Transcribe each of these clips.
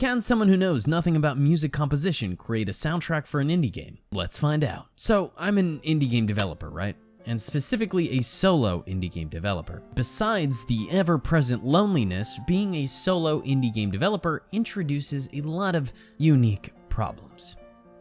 Can someone who knows nothing about music composition create a soundtrack for an indie game? Let's find out. So, I'm an indie game developer, right? And specifically a solo indie game developer. Besides the ever-present loneliness, being a solo indie game developer introduces a lot of unique problems.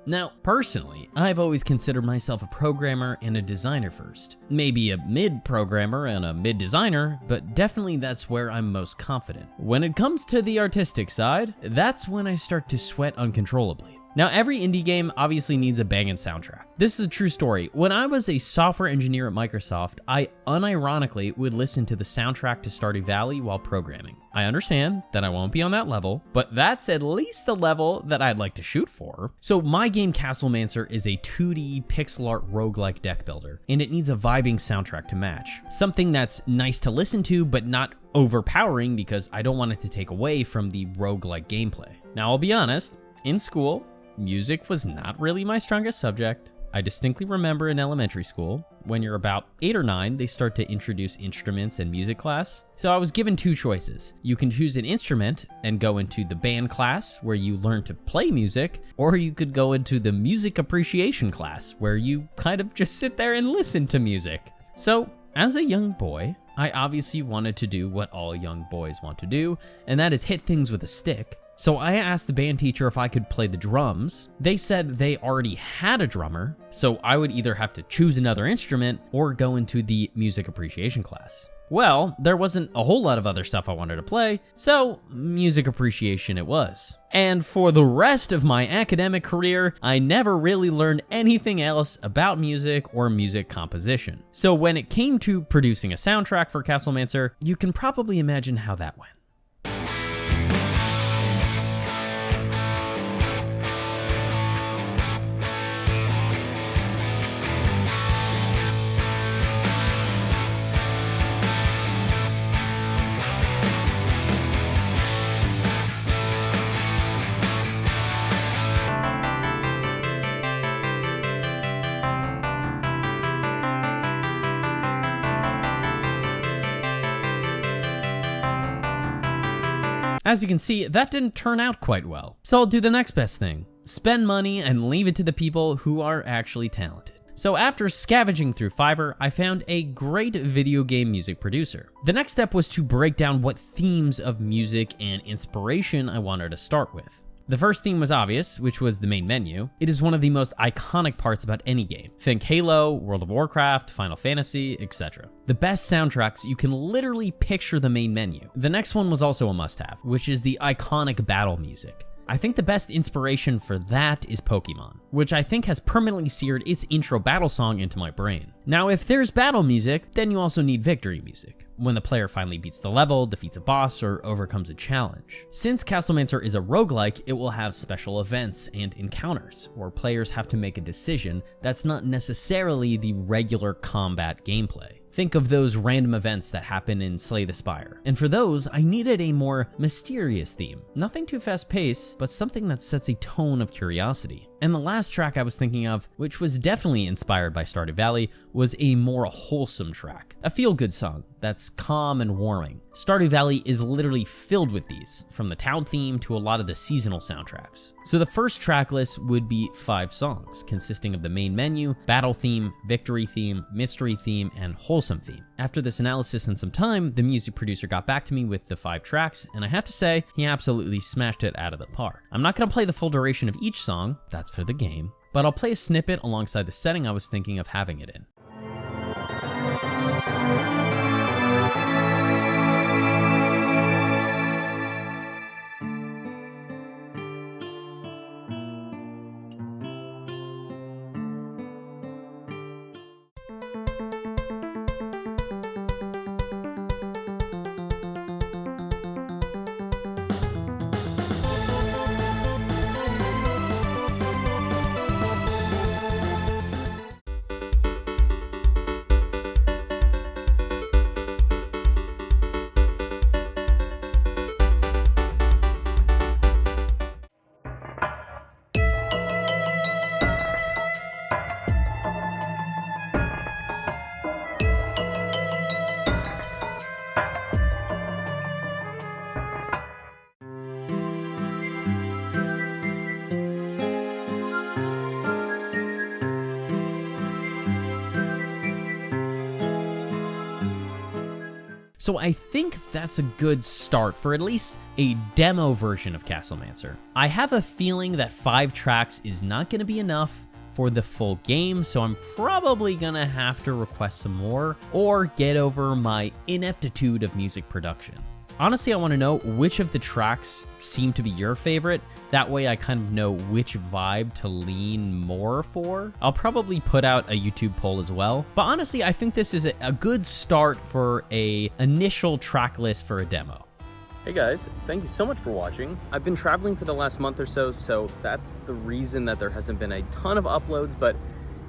Now, personally, I've always considered myself a programmer and a designer first. Maybe a mid-programmer and a mid-designer, but definitely that's where I'm most confident. When it comes to the artistic side, that's when I start to sweat uncontrollably. Now, every indie game obviously needs a banging soundtrack. This is a true story. When I was a software engineer at Microsoft, I unironically would listen to the soundtrack to Stardew Valley while programming. I understand that I won't be on that level, but that's at least the level that I'd like to shoot for. So my game Castlemancer is a 2D pixel art roguelike deck builder, and it needs a vibing soundtrack to match. Something that's nice to listen to, but not overpowering because I don't want it to take away from the roguelike gameplay. Now, I'll be honest, in school, music was not really my strongest subject. I distinctly remember in elementary school, when you're about 8 or 9, they start to introduce instruments in music class. So I was given two choices. You can choose an instrument and go into the band class where you learn to play music, or you could go into the music appreciation class where you kind of just sit there and listen to music. So as a young boy, I obviously wanted to do what all young boys want to do, and that is hit things with a stick. So I asked the band teacher if I could play the drums. They said they already had a drummer, so I would either have to choose another instrument or go into the music appreciation class. Well, there wasn't a whole lot of other stuff I wanted to play, so music appreciation it was. And for the rest of my academic career, I never really learned anything else about music or music composition. So when it came to producing a soundtrack for Castlemancer, you can probably imagine how that went. As you can see, that didn't turn out quite well. So I'll do the next best thing. Spend money and leave it to the people who are actually talented. So after scavenging through Fiverr, I found a great video game music producer. The next step was to break down what themes of music and inspiration I wanted to start with. The first theme was obvious, which was the main menu. It is one of the most iconic parts about any game. Think Halo, World of Warcraft, Final Fantasy, etc. The best soundtracks, you can literally picture the main menu. The next one was also a must-have, which is the iconic battle music. I think the best inspiration for that is Pokemon, which I think has permanently seared its intro battle song into my brain. Now, if there's battle music, then you also need victory music, when the player finally beats the level, defeats a boss, or overcomes a challenge. Since Castlemancer is a roguelike, it will have special events and encounters, where players have to make a decision that's not necessarily the regular combat gameplay. Think of those random events that happen in Slay the Spire. And for those, I needed a more mysterious theme. Nothing too fast-paced, but something that sets a tone of curiosity. And the last track I was thinking of, which was definitely inspired by Stardew Valley, was a more wholesome track. A feel-good song that's calm and warming. Stardew Valley is literally filled with these, from the town theme to a lot of the seasonal soundtracks. So the first track list would be 5 songs, consisting of the main menu, battle theme, victory theme, mystery theme, and wholesome theme. After this analysis and some time, the music producer got back to me with the 5 tracks, and I have to say, he absolutely smashed it out of the park. I'm not gonna play the full duration of each song, that's for the game, but I'll play a snippet alongside the setting I was thinking of having it in. So I think that's a good start for at least a demo version of Castlemancer. I have a feeling that 5 tracks is not going to be enough for the full game, so I'm probably gonna have to request some more or get over my ineptitude of music production. Honestly, I want to know which of the tracks seem to be your favorite. That way I kind of know which vibe to lean more for. I'll probably put out a YouTube poll as well. But honestly, I think this is a good start for a initial track list for a demo. Hey guys, thank you so much for watching. I've been traveling for the last month or so that's the reason that there hasn't been a ton of uploads, but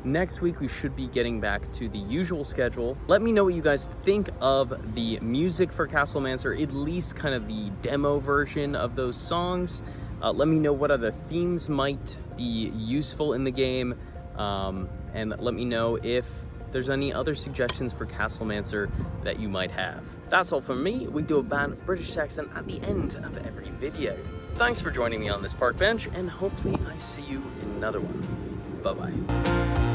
next week we should be getting back to the usual schedule. Let me know what you guys think of the music for Castlemancer, at least kind of the demo version of those songs. Let me know what other themes might be useful in the game, and let me know if there's any other suggestions for Castlemancer that you might have. That's all from me. We do a bad British accent at the end of every video. Thanks for joining me on this park bench, and hopefully I see you in another one. Bye-bye.